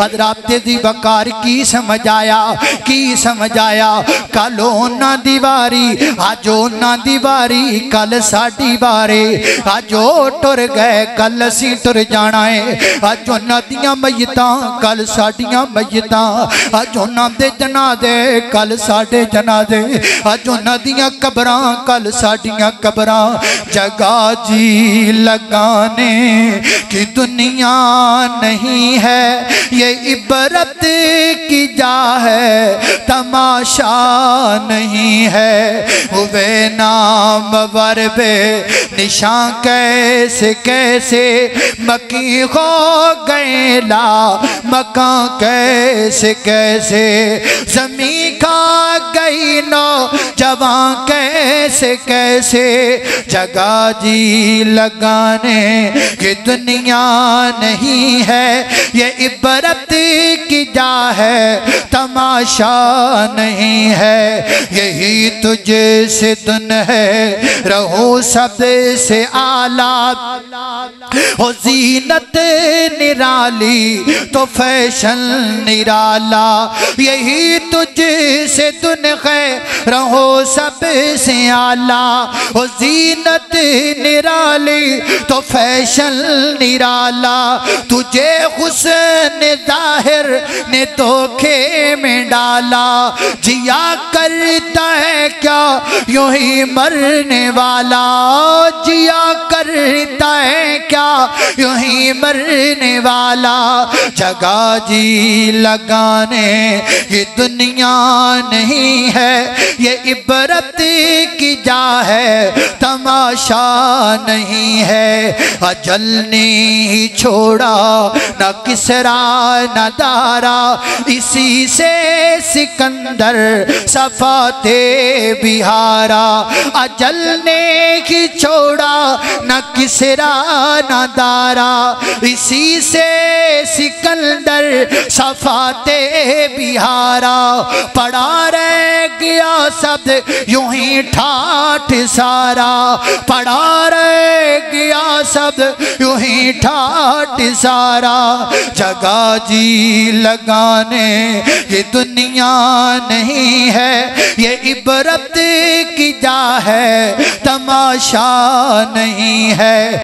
हजरात दी वकार की समझ आया, की समझ आया। कल ओना दी वारी, अज ओना दी वारी, कल साडी वारी। अज ओ टुर गए, कल असीं टुर जाना है। अज उन्हां दियां मय्यतां, कल साडियां मय्यतां। अज उन्हां दे जनाजे, कल साडे जनाजे। अज उन्हां दियां कबरां, कल साडियां कबरां। जगह जी लगाने की दुनिया नहीं है, ये इबरत की जा है, तमाशा नहीं है। हुए नाम वरबे निशान कैसे कैसे, मकी हो गए ला मकान कैसे कैसे। जमी खा गई नौ जवां कैसे कैसे। जगह जी लगाने की दुनिया नहीं है, ये इबरत की जा है, तमाशा नहीं है। यही तुझसे दुन है, रहो सबसे आला। हो जीनत निराली तो फैशन निराला। यही तुझसे दुन है, रहो सबसे आला। हो जीनत निराली तो फैशन निराला। तुझे हुस्न जाहिर ने धोखे में डाला। जिया करता है क्या यूं ही मरने वाला, जिया करता है क्या यूं ही मरने वाला। जगह जी लगाने ये दुनिया नहीं है, ये इबरत की जा है, तमाशा नहीं है। अजल ने ही छोड़ा न किसरा न दारा, इसी से सिकंदर सफाते बिहारा। अजल ने ही छोड़ा न किसरा न दारा, इसी से सिकंदर सफाते बिहारा। पड़ा रह गया शब्द यूं ही ठाठ सारा, पड़ा रह गया शब्द यूं ही ठाठ सारा। जगह जी लगाने ये दुनिया नहीं है, ये इबरत की जा है, तमाशा नहीं है।